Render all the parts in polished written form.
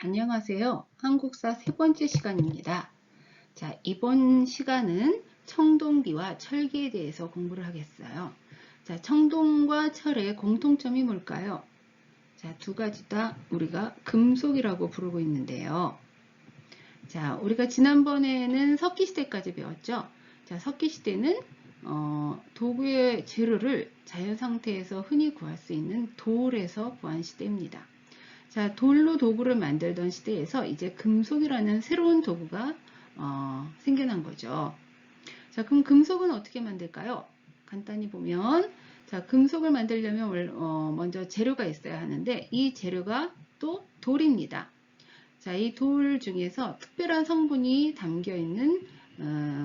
안녕하세요. 한국사 세 번째 시간입니다. 자, 이번 시간은 청동기와 철기에 대해서 공부를 하겠어요. 자, 청동과 철의 공통점이 뭘까요? 자, 두 가지 다 우리가 금속이라고 부르고 있는데요. 자, 우리가 지난번에는 석기시대까지 배웠죠. 자, 석기시대는 도구의 재료를 자연 상태에서 흔히 구할 수 있는 돌에서 구한 시대입니다. 자, 돌로 도구를 만들던 시대에서 이제 금속이라는 새로운 도구가 생겨난 거죠. 자, 그럼 금속은 어떻게 만들까요? 간단히 보면, 자, 금속을 만들려면 먼저 재료가 있어야 하는데 이 재료가 또 돌입니다. 자, 이 돌 중에서 특별한 성분이 담겨 있는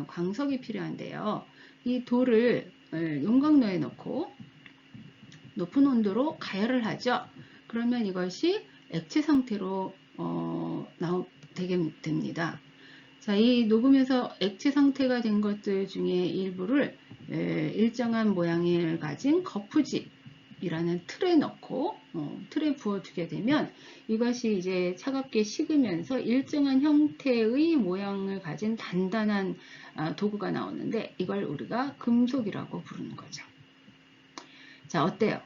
광석이 필요한데요. 이 돌을 용광로에 넣고 높은 온도로 가열을 하죠. 그러면 이것이 액체 상태로 되게 됩니다. 자, 이 녹으면서 액체 상태가 된 것들 중에 일부를 일정한 모양을 가진 거푸집이라는 틀에 넣고 틀에 부어두게 되면 이것이 이제 차갑게 식으면서 일정한 형태의 모양을 가진 단단한 도구가 나오는데 이걸 우리가 금속이라고 부르는 거죠. 자, 어때요?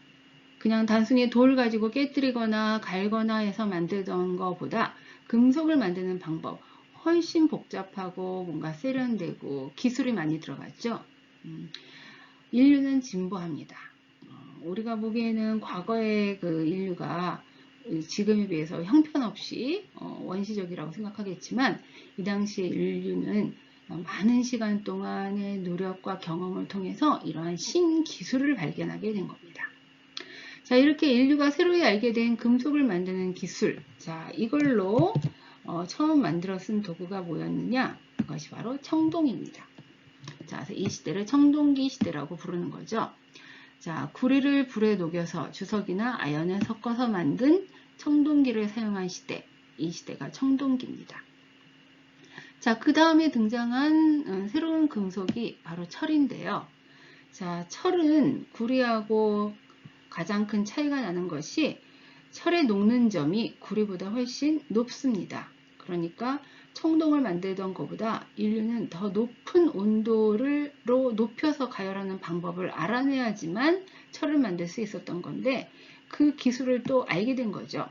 그냥 단순히 돌 가지고 깨뜨리거나 갈거나 해서 만들던 것보다 금속을 만드는 방법 훨씬 복잡하고 뭔가 세련되고 기술이 많이 들어갔죠. 인류는 진보합니다. 우리가 보기에는 과거의 그 인류가 지금에 비해서 형편없이 원시적이라고 생각하겠지만 이 당시 인류는 많은 시간 동안의 노력과 경험을 통해서 이러한 신기술을 발견하게 된 겁니다. 자, 이렇게 인류가 새로이 알게 된 금속을 만드는 기술. 자, 이걸로 처음 만들어 쓴 도구가 뭐였느냐? 그것이 바로 청동입니다. 자, 그래서 이 시대를 청동기 시대라고 부르는 거죠. 자, 구리를 불에 녹여서 주석이나 아연을 섞어서 만든 청동기를 사용한 시대. 이 시대가 청동기입니다. 자, 그 다음에 등장한 새로운 금속이 바로 철인데요. 자, 철은 구리하고 가장 큰 차이가 나는 것이 철의 녹는 점이 구리보다 훨씬 높습니다. 그러니까 청동을 만들던 것보다 인류는 더 높은 온도로 높여서 가열하는 방법을 알아내야지만 철을 만들 수 있었던 건데 그 기술을 또 알게 된 거죠.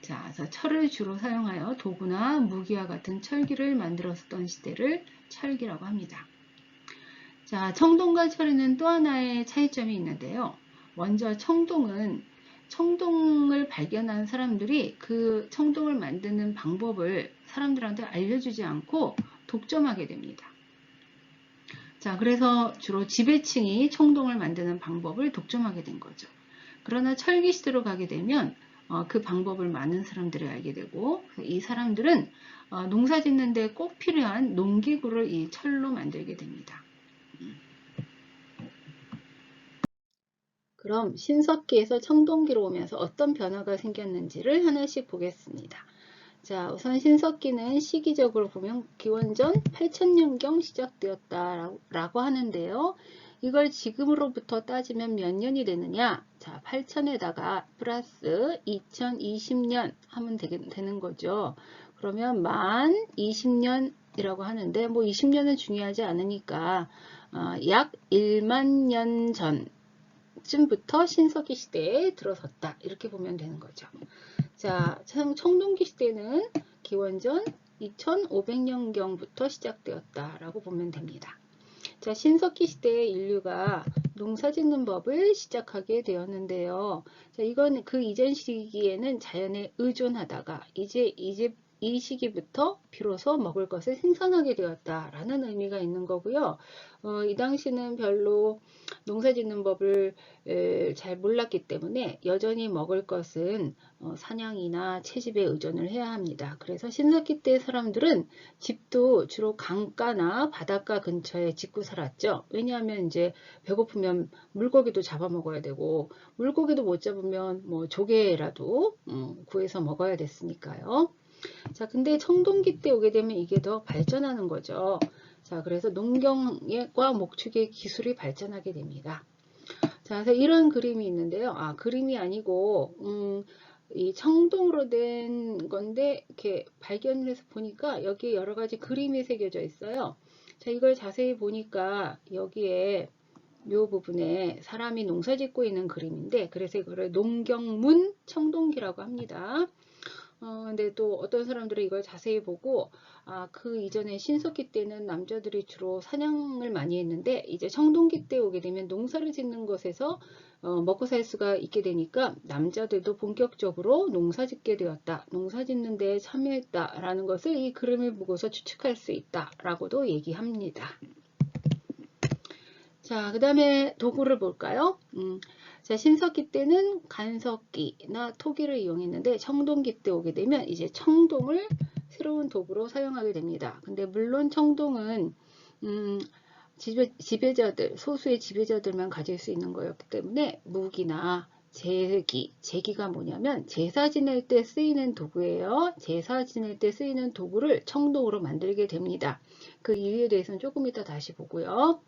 자, 그래서 철을 주로 사용하여 도구나 무기와 같은 철기를 만들었던 시대를 철기라고 합니다. 자, 청동과 철에는 또 하나의 차이점이 있는데요. 먼저 청동을 발견한 사람들이 그 청동을 만드는 방법을 사람들한테 알려주지 않고 독점하게 됩니다. 자, 그래서 주로 지배층이 청동을 만드는 방법을 독점하게 된 거죠. 그러나 철기 시대로 가게 되면 그 방법을 많은 사람들이 알게 되고 이 사람들은 농사 짓는 데 꼭 필요한 농기구를 이 철로 만들게 됩니다. 그럼 신석기에서 청동기로 오면서 어떤 변화가 생겼는지를 하나씩 보겠습니다. 자, 우선 신석기는 시기적으로 보면 기원전 8000년경 시작되었다라고 하는데요. 이걸 지금으로부터 따지면 몇 년이 되느냐? 자, 8000에다가 플러스 2020년 하면 되는 거죠. 그러면 만 20년이라고 하는데 뭐 20년은 중요하지 않으니까 약 1만 년 전 쯤부터 신석기 시대에 들어섰다. 이렇게 보면 되는 거죠. 자, 청동기 시대는 기원전 2500년경부터 시작되었다라고 보면 됩니다. 자, 신석기 시대에 인류가 농사 짓는 법을 시작하게 되었는데요. 자, 이건 그 이전 시기에는 자연에 의존하다가 이제 이 시기부터 비로소 먹을 것을 생산하게 되었다라는 의미가 있는 거고요. 이 당시는 별로 농사 짓는 법을 잘 몰랐기 때문에 여전히 먹을 것은 사냥이나 채집에 의존을 해야 합니다. 그래서 신석기 때 사람들은 집도 주로 강가나 바닷가 근처에 짓고 살았죠. 왜냐하면 이제 배고프면 물고기도 잡아먹어야 되고 물고기도 못 잡으면 뭐 조개라도 구해서 먹어야 됐으니까요. 자, 근데 청동기 때 오게 되면 이게 더 발전하는 거죠. 자, 그래서 농경과 목축의 기술이 발전하게 됩니다. 자, 그래서 이런 그림이 있는데요. 그림이 아니고 이 청동으로 된 건데 이렇게 발견을 해서 보니까 여기에 여러 가지 그림이 새겨져 있어요. 자, 이걸 자세히 보니까 여기에 이 부분에 사람이 농사 짓고 있는 그림인데, 그래서 이거를 농경문 청동기라고 합니다. 근데 또 어떤 사람들은 이걸 자세히 보고, 그 이전에 신석기 때는 남자들이 주로 사냥을 많이 했는데, 이제 청동기 때 오게 되면 농사를 짓는 것에서 먹고 살 수가 있게 되니까 남자들도 본격적으로 농사 짓게 되었다. 농사 짓는 데 참여했다라는 것을 이 그림을 보고서 추측할 수 있다라고도 얘기합니다. 자, 그 다음에 도구를 볼까요? 자, 신석기 때는 간석기나 토기를 이용했는데 청동기 때 오게 되면 이제 청동을 새로운 도구로 사용하게 됩니다. 근데 물론 청동은 지배자들, 소수의 지배자들만 가질 수 있는 거였기 때문에 무기나 제기가 뭐냐면 제사 지낼 때 쓰이는 도구예요. 제사 지낼 때 쓰이는 도구를 청동으로 만들게 됩니다. 그 이유에 대해서는 조금 이따 다시 보고요.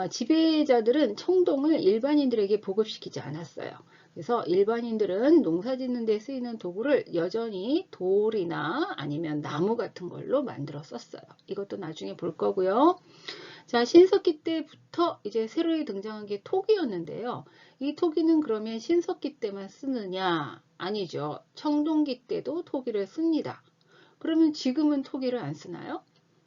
지배자들은 청동을 일반인들에게 보급시키지 않았어요. 그래서 일반인들은 농사 짓는 데 쓰이는 도구를 여전히 돌이나 아니면 나무 같은 걸로 만들어 썼어요. 이것도 나중에 볼 거고요. 자, 신석기 때부터 이제 새로 등장한 게 토기였는데요. 이 토기는 그러면 신석기 때만 쓰느냐? 아니죠. 청동기 때도 토기를 씁니다. 그러면 지금은 토기를 안 쓰나요?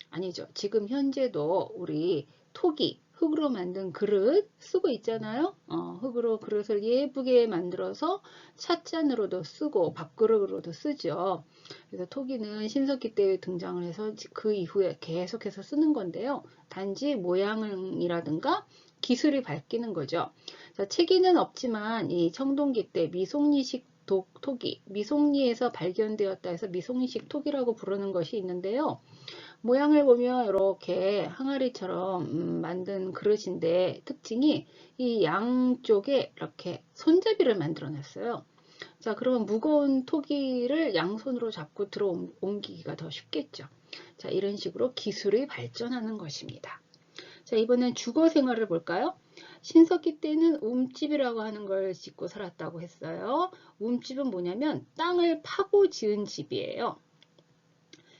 아니죠. 지금 현재도 우리 토기, 흙으로 만든 그릇 쓰고 있잖아요. 흙으로 그릇을 예쁘게 만들어서 찻잔으로도 쓰고 밥그릇으로도 쓰죠. 그래서 토기는 신석기 때 등장을 해서 그 이후에 계속해서 쓰는 건데요. 단지 모양이라든가 기술이 바뀌는 거죠. 자, 체기는 없지만 이 청동기 때 미송리식 토기, 미송리에서 발견되었다 해서 미송리식 토기라고 부르는 것이 있는데요. 모양을 보면 이렇게 항아리처럼 만든 그릇인데 특징이 이 양쪽에 이렇게 손잡이를 만들어 놨어요. 자, 그러면 무거운 토기를 양손으로 잡고 들어 옮기기가 더 쉽겠죠. 자, 이런 식으로 기술이 발전하는 것입니다. 자, 이번엔 주거 생활을 볼까요? 신석기 때는 움집이라고 하는 걸 짓고 살았다고 했어요. 움집은 뭐냐면 땅을 파고 지은 집이에요.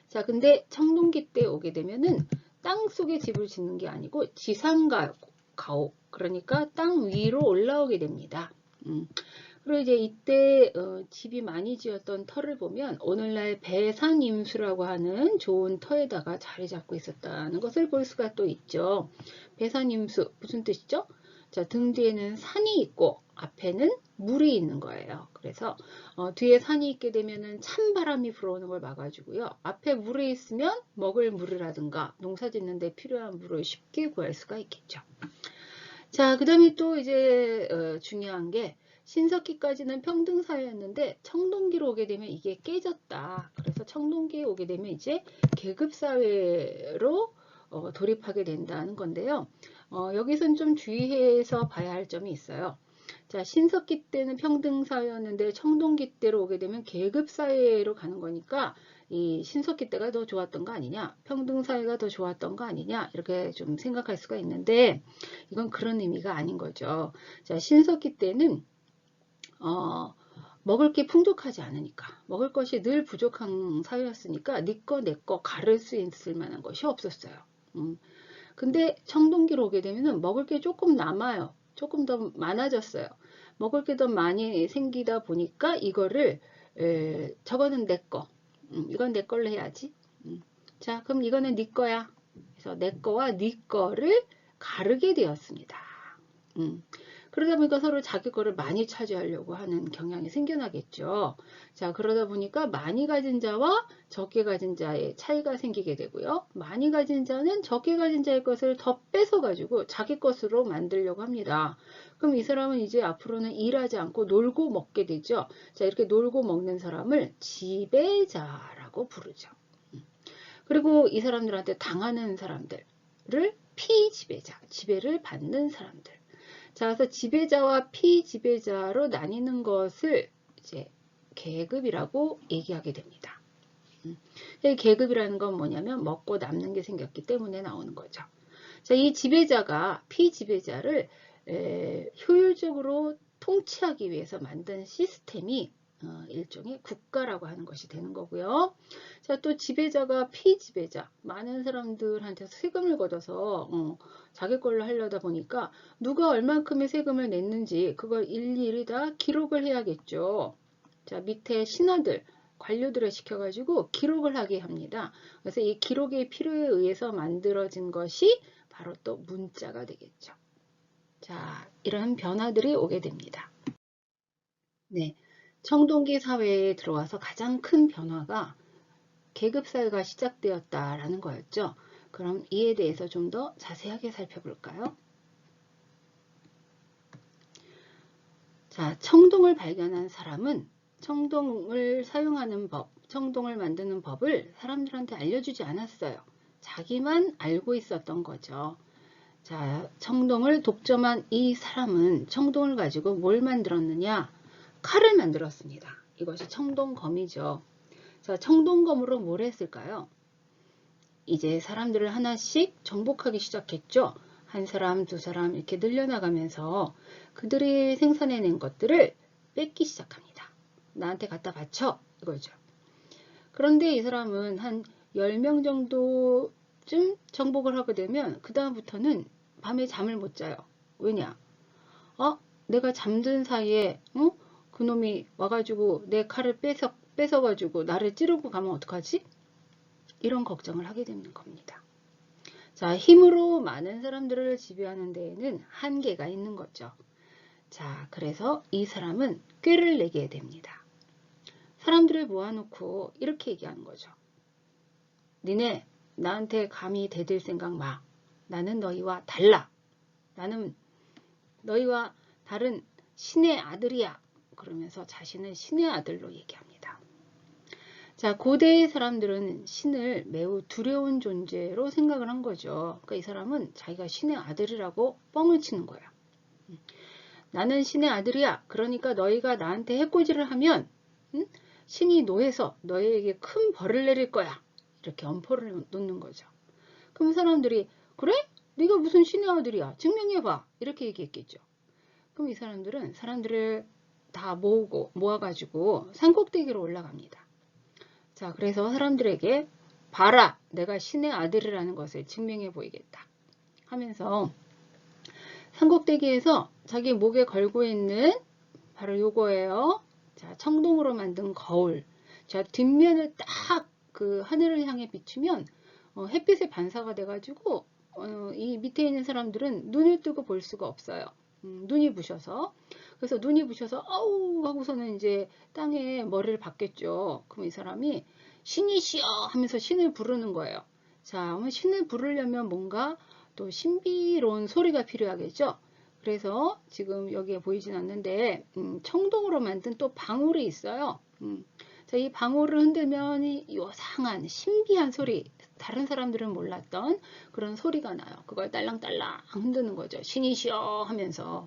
자, 근데 청동기 때 오게 되면은 땅 속에 집을 짓는 게 아니고 지상가옥, 그러니까 땅 위로 올라오게 됩니다. 그리고 이제 이때 집이 많이 지었던 터를 보면 오늘날 배산임수라고 하는 좋은 터에다가 자리 잡고 있었다는 것을 볼 수가 또 있죠. 배산임수 무슨 뜻이죠? 자, 등 뒤에는 산이 있고 앞에는 물이 있는 거예요. 그래서 뒤에 산이 있게 되면은 찬바람이 불어오는 걸 막아주고요. 앞에 물이 있으면 먹을 물이라든가 농사 짓는 데 필요한 물을 쉽게 구할 수가 있겠죠. 자, 그 다음에 또 이제 중요한 게 신석기까지는 평등사회였는데 청동기로 오게 되면 이게 깨졌다. 그래서 청동기에 오게 되면 이제 계급사회로 돌입하게 된다는 건데요. 여기서는 좀 주의해서 봐야 할 점이 있어요. 자, 신석기 때는 평등사회였는데 청동기 때로 오게 되면 계급사회로 가는 거니까 이 신석기 때가 더 좋았던 거 아니냐, 평등사회가 더 좋았던 거 아니냐, 이렇게 좀 생각할 수가 있는데 이건 그런 의미가 아닌 거죠. 자, 신석기 때는 먹을 게 풍족하지 않으니까, 먹을 것이 늘 부족한 사회였으니까 네 거 내 거 가를 수 있을 만한 것이 없었어요. 근데 청동기로 오게 되면 먹을 게 조금 남아요. 조금 더 많아졌어요. 먹을 게 더 많이 생기다 보니까 이거를 저거는 내 거, 이건 내 걸로 해야지. 자, 그럼 이거는 네 거야. 그래서 내 거와 네 거를 가르게 되었습니다. 그러다 보니까 서로 자기 거를 많이 차지하려고 하는 경향이 생겨나겠죠. 자, 그러다 보니까 많이 가진 자와 적게 가진 자의 차이가 생기게 되고요. 많이 가진 자는 적게 가진 자의 것을 더 뺏어가지고 자기 것으로 만들려고 합니다. 그럼 이 사람은 이제 앞으로는 일하지 않고 놀고 먹게 되죠. 자, 이렇게 놀고 먹는 사람을 지배자라고 부르죠. 그리고 이 사람들한테 당하는 사람들을 피지배자, 지배를 받는 사람들. 자, 그래서 지배자와 피지배자로 나뉘는 것을 이제 계급이라고 얘기하게 됩니다. 이 계급이라는 건 뭐냐면 먹고 남는 게 생겼기 때문에 나오는 거죠. 자, 이 지배자가 피지배자를 효율적으로 통치하기 위해서 만든 시스템이 일종의 국가라고 하는 것이 되는 거고요. 자, 또 지배자가 피지배자, 많은 사람들한테서 세금을 걷어서 자기 걸로 하려다 보니까 누가 얼만큼의 세금을 냈는지 그걸 일일이 다 기록을 해야겠죠. 자, 밑에 신하들, 관료들을 시켜가지고 기록을 하게 합니다. 그래서 이 기록의 필요에 의해서 만들어진 것이 바로 또 문자가 되겠죠. 자, 이런 변화들이 오게 됩니다. 네, 청동기 사회에 들어와서 가장 큰 변화가 계급사회가 시작되었다라는 거였죠. 그럼 이에 대해서 좀 더 자세하게 살펴볼까요? 자, 청동을 발견한 사람은 청동을 사용하는 법, 청동을 만드는 법을 사람들한테 알려주지 않았어요. 자기만 알고 있었던 거죠. 자, 청동을 독점한 이 사람은 청동을 가지고 뭘 만들었느냐? 칼을 만들었습니다. 이것이 청동검이죠. 자, 청동검으로 뭘 했을까요? 이제 사람들을 하나씩 정복하기 시작했죠. 한 사람, 두 사람 이렇게 늘려나가면서 그들이 생산해낸 것들을 뺏기 시작합니다. 나한테 갖다 바쳐 이거죠. 그런데 이 사람은 한 10명 정도쯤 정복을 하게 되면 그 다음부터는 밤에 잠을 못 자요. 왜냐? 내가 잠든 사이에 그놈이 와가지고 내 칼을 뺏어가지고 나를 찌르고 가면 어떡하지? 이런 걱정을 하게 되는 겁니다. 자, 힘으로 많은 사람들을 지배하는 데에는 한계가 있는 거죠. 자, 그래서 이 사람은 꾀를 내게 됩니다. 사람들을 모아놓고 이렇게 얘기하는 거죠. 니네 나한테 감히 대들 생각 마. 나는 너희와 달라. 나는 너희와 다른 신의 아들이야. 그러면서 자신을 신의 아들로 얘기합니다. 자, 고대의 사람들은 신을 매우 두려운 존재로 생각을 한 거죠. 그러니까 이 사람은 자기가 신의 아들이라고 뻥을 치는 거야. 나는 신의 아들이야. 그러니까 너희가 나한테 해코지를 하면 신이 노해서 너희에게 큰 벌을 내릴 거야. 이렇게 엄포를 놓는 거죠. 그럼 사람들이 그래? 네가 무슨 신의 아들이야? 증명해봐. 이렇게 얘기했겠죠. 그럼 이 사람들은 사람들을 다 모아가지고 산꼭대기로 올라갑니다. 자, 그래서 사람들에게 봐라, 내가 신의 아들이라는 것을 증명해 보이겠다 하면서 산꼭대기에서 자기 목에 걸고 있는 바로 요거예요. 자, 청동으로 만든 거울. 자, 뒷면을 딱 그 하늘을 향해 비추면 햇빛의 반사가 돼가지고 이 밑에 있는 사람들은 눈을 뜨고 볼 수가 없어요. 눈이 부셔서. 그래서 눈이 부셔서 아우 하고서는 이제 땅에 머리를 박겠죠. 그럼 이 사람이 신이시여 하면서 신을 부르는 거예요. 자, 신을 부르려면 뭔가 또 신비로운 소리가 필요하겠죠. 그래서 지금 여기에 보이진 않는데 청동으로 만든 또 방울이 있어요. 자, 이 방울을 흔들면 이 요상한 신비한 소리, 다른 사람들은 몰랐던 그런 소리가 나요. 그걸 딸랑딸랑 흔드는 거죠. 신이시여 하면서.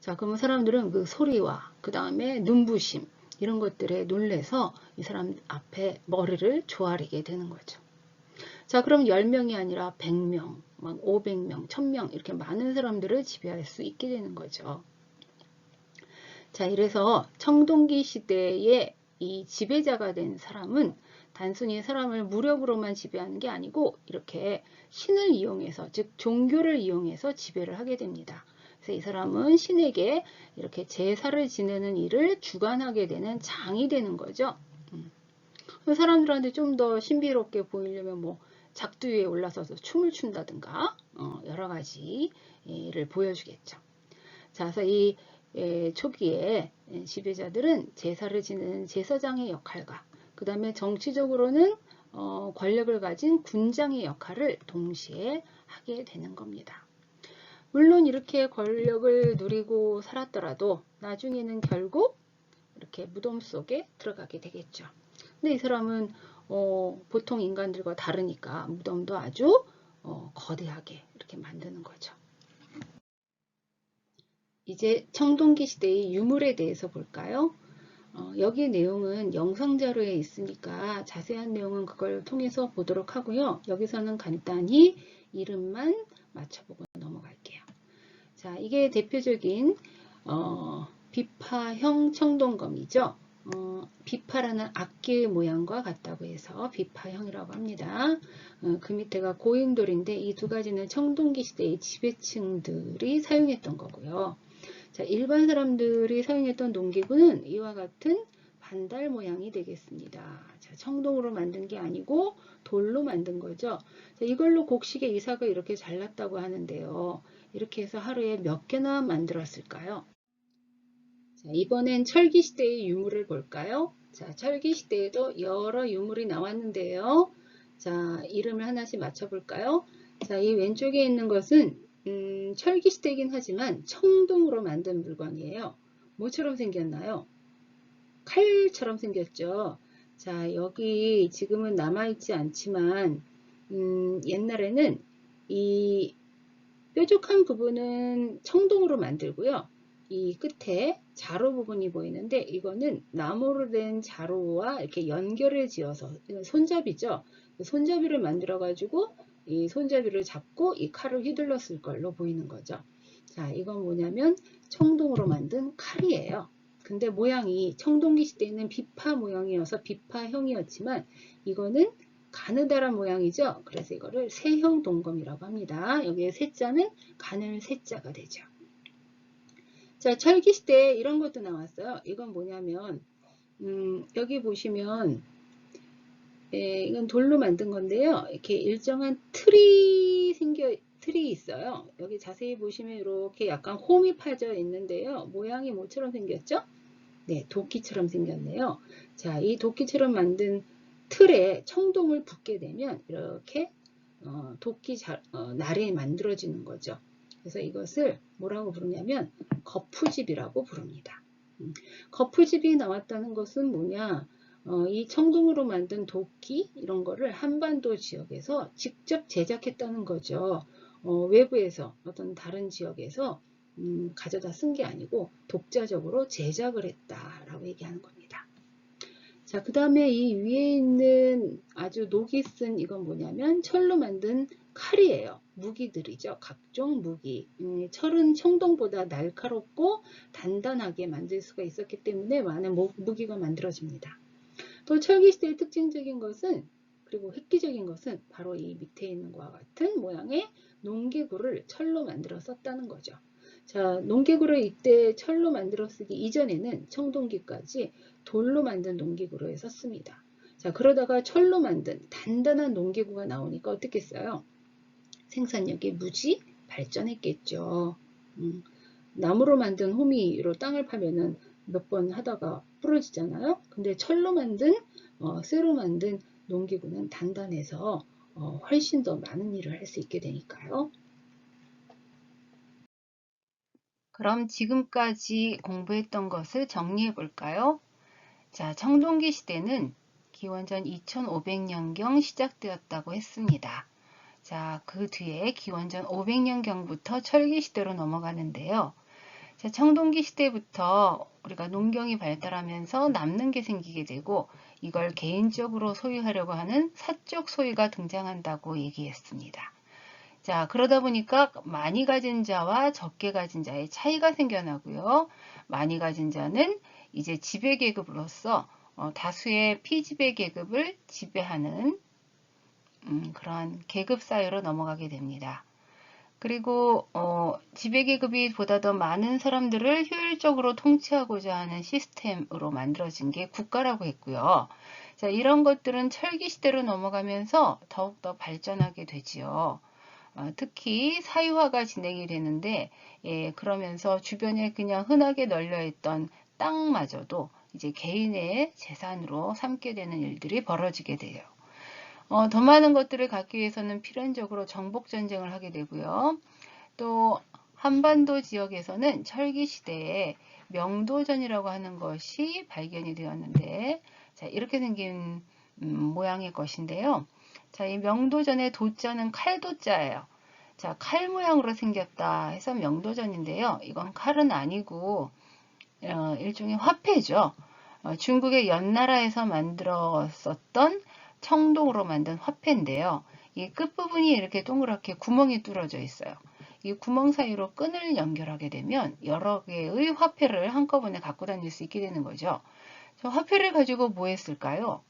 자, 그러면 사람들은 그 소리와 그 다음에 눈부심 이런 것들에 놀래서 이 사람 앞에 머리를 조아리게 되는 거죠. 자, 그럼 10명이 아니라 100명, 막 500명, 1000명 이렇게 많은 사람들을 지배할 수 있게 되는 거죠. 자, 이래서 청동기 시대에 이 지배자가 된 사람은 단순히 사람을 무력으로만 지배하는 게 아니고 이렇게 신을 이용해서, 즉 종교를 이용해서 지배를 하게 됩니다. 그래서 이 사람은 신에게 이렇게 제사를 지내는 일을 주관하게 되는 장이 되는 거죠. 사람들한테 좀 더 신비롭게 보이려면 뭐 작두 위에 올라서서 춤을 춘다든가 여러 가지를 보여주겠죠. 자, 그래서 이 초기에 지배자들은 제사를 지내는 제사장의 역할과 그 다음에 정치적으로는 권력을 가진 군장의 역할을 동시에 하게 되는 겁니다. 물론 이렇게 권력을 누리고 살았더라도 나중에는 결국 이렇게 무덤 속에 들어가게 되겠죠. 근데 이 사람은 보통 인간들과 다르니까 무덤도 아주 거대하게 이렇게 만드는 거죠. 이제 청동기 시대의 유물에 대해서 볼까요? 여기 내용은 영상 자료에 있으니까 자세한 내용은 그걸 통해서 보도록 하고요. 여기서는 간단히 이름만 맞춰보고 넘어갈게요. 자, 이게 대표적인 비파형 청동검이죠. 비파라는 악기 모양과 같다고 해서 비파형이라고 합니다. 그 밑에가 고행돌인데 이 두 가지는 청동기 시대의 지배층들이 사용했던 거고요. 자, 일반 사람들이 사용했던 농기구는 이와 같은 반달 모양이 되겠습니다. 자, 청동으로 만든 게 아니고 돌로 만든 거죠. 자, 이걸로 곡식의 이삭을 이렇게 잘랐다고 하는데요. 이렇게 해서 하루에 몇 개나 만들었을까요? 자, 이번엔 철기 시대의 유물을 볼까요? 자, 철기 시대에도 여러 유물이 나왔는데요. 자, 이름을 하나씩 맞춰볼까요? 자, 이 왼쪽에 있는 것은 철기 시대이긴 하지만 청동으로 만든 물건이에요. 뭐처럼 생겼나요? 칼처럼 생겼죠. 자, 여기 지금은 남아있지 않지만 옛날에는 이 뾰족한 부분은 청동으로 만들고요. 이 끝에 자루 부분이 보이는데 이거는 나무로 된 자루와 이렇게 연결을 지어서 손잡이죠. 손잡이를 만들어 가지고 이 손잡이를 잡고 이 칼을 휘둘렀을 걸로 보이는 거죠. 자, 이건 뭐냐면 청동으로 만든 칼이에요. 근데 모양이 청동기 시대에는 비파 모양이어서 비파형이었지만 이거는 가느다란 모양이죠. 그래서 이거를 세형 동검이라고 합니다. 여기에 세자는 가늘 세자가 되죠. 자, 철기 시대에 이런 것도 나왔어요. 이건 뭐냐면 여기 보시면 이건 돌로 만든 건데요. 이렇게 일정한 틀이 있어요. 여기 자세히 보시면 이렇게 약간 홈이 파져 있는데요. 모양이 뭐처럼 생겼죠? 네, 도끼처럼 생겼네요. 자, 이 도끼처럼 만든 틀에 청동을 붓게 되면 이렇게 날이 만들어지는 거죠. 그래서 이것을 뭐라고 부르냐면 거푸집이라고 부릅니다. 거푸집이 나왔다는 것은 뭐냐? 이 청동으로 만든 도끼 이런 거를 한반도 지역에서 직접 제작했다는 거죠. 외부에서 어떤 다른 지역에서 가져다 쓴 게 아니고 독자적으로 제작을 했다라고 얘기하는 겁니다. 자, 그 다음에 이 위에 있는 아주 녹이 쓴 이건 뭐냐면 철로 만든 칼이에요. 무기들이죠. 각종 무기. 철은 청동보다 날카롭고 단단하게 만들 수가 있었기 때문에 많은 무기가 만들어집니다. 또 철기시대의 특징적인 것은 그리고 획기적인 것은 바로 이 밑에 있는 것과 같은 모양의 농기구를 철로 만들어 썼다는 거죠. 자, 농기구를 이때 철로 만들어 쓰기 이전에는 청동기까지 돌로 만든 농기구로 썼습니다. 자, 그러다가 철로 만든 단단한 농기구가 나오니까 어떻겠어요? 생산력이 무지 발전했겠죠. 나무로 만든 호미로 땅을 파면은 몇 번 하다가 부러지잖아요. 근데 철로 만든 쇠로 만든 농기구는 단단해서 훨씬 더 많은 일을 할 수 있게 되니까요. 그럼 지금까지 공부했던 것을 정리해 볼까요? 자, 청동기 시대는 기원전 2500년경 시작되었다고 했습니다. 자, 그 뒤에 기원전 500년경부터 철기 시대로 넘어가는데요. 자, 청동기 시대부터 우리가 농경이 발달하면서 남는 게 생기게 되고 이걸 개인적으로 소유하려고 하는 사적 소유가 등장한다고 얘기했습니다. 자, 그러다 보니까 많이 가진 자와 적게 가진 자의 차이가 생겨나고요. 많이 가진 자는 이제 지배계급으로서 다수의 피지배계급을 지배하는 그러한 계급 사회로 넘어가게 됩니다. 그리고 지배계급이 보다 더 많은 사람들을 효율적으로 통치하고자 하는 시스템으로 만들어진 게 국가라고 했고요. 자, 이런 것들은 철기 시대로 넘어가면서 더욱더 발전하게 되지요. 특히 사유화가 진행이 되는데 그러면서 주변에 그냥 흔하게 널려있던 땅마저도 이제 개인의 재산으로 삼게 되는 일들이 벌어지게 돼요. 더 많은 것들을 갖기 위해서는 필연적으로 정복전쟁을 하게 되고요. 또 한반도 지역에서는 철기 시대에 명도전이라고 하는 것이 발견이 되었는데 자, 이렇게 생긴 모양의 것인데요. 자, 이 명도전의 도자는 칼도자예요. 자, 칼 모양으로 생겼다 해서 명도전인데요. 이건 칼은 아니고 일종의 화폐죠. 중국의 연나라에서 만들었었던 청동으로 만든 화폐인데요. 이 끝부분이 이렇게 동그랗게 구멍이 뚫어져 있어요. 이 구멍 사이로 끈을 연결하게 되면 여러 개의 화폐를 한꺼번에 갖고 다닐 수 있게 되는 거죠. 화폐를 가지고 뭐 했을까요?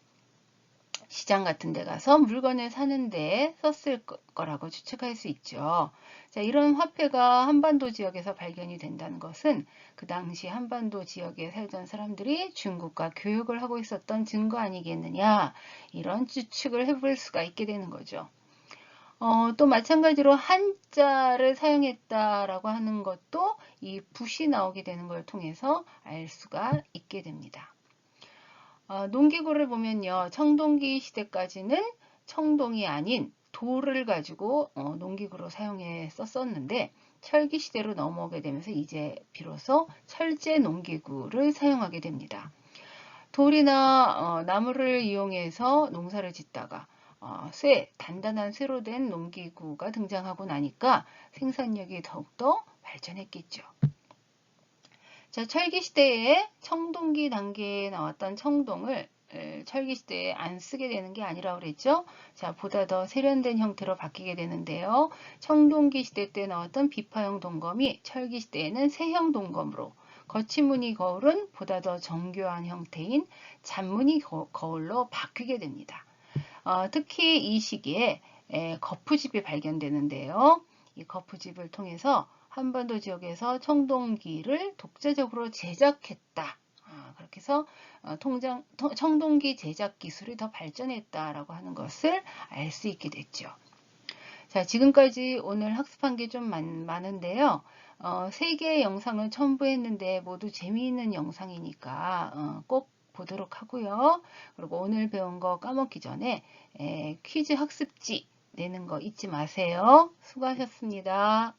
시장 같은 데 가서 물건을 사는데 썼을 거라고 추측할 수 있죠. 자, 이런 화폐가 한반도 지역에서 발견이 된다는 것은 그 당시 한반도 지역에 살던 사람들이 중국과 교역을 하고 있었던 증거 아니겠느냐, 이런 추측을 해볼 수가 있게 되는 거죠. 또 마찬가지로 한자를 사용했다라고 하는 것도 이 붓이 나오게 되는 걸 통해서 알 수가 있게 됩니다. 농기구를 보면요. 청동기 시대까지는 청동이 아닌 돌을 가지고 농기구로 사용해 썼었는데 철기 시대로 넘어오게 되면서 이제 비로소 철제 농기구를 사용하게 됩니다. 돌이나 나무를 이용해서 농사를 짓다가 단단한 쇠로 된 농기구가 등장하고 나니까 생산력이 더욱더 발전했겠죠. 자, 철기시대에 청동기 단계에 나왔던 청동을 철기시대에 안 쓰게 되는 게 아니라 그랬죠. 자, 보다 더 세련된 형태로 바뀌게 되는데요. 청동기 시대 때 나왔던 비파형 동검이 철기시대에는 세형 동검으로, 거친 무늬 거울은 보다 더 정교한 형태인 잔무늬 거울로 바뀌게 됩니다. 특히 이 시기에 거푸집이 발견되는데요. 이 거푸집을 통해서 한반도 지역에서 청동기를 독자적으로 제작했다. 그렇게 해서 청동기 제작 기술이 더 발전했다라고 하는 것을 알 수 있게 됐죠. 자, 지금까지 오늘 학습한 게 좀 많은데요. 3개의 영상을 첨부했는데 모두 재미있는 영상이니까 꼭 보도록 하고요. 그리고 오늘 배운 거 까먹기 전에 퀴즈 학습지 내는 거 잊지 마세요. 수고하셨습니다.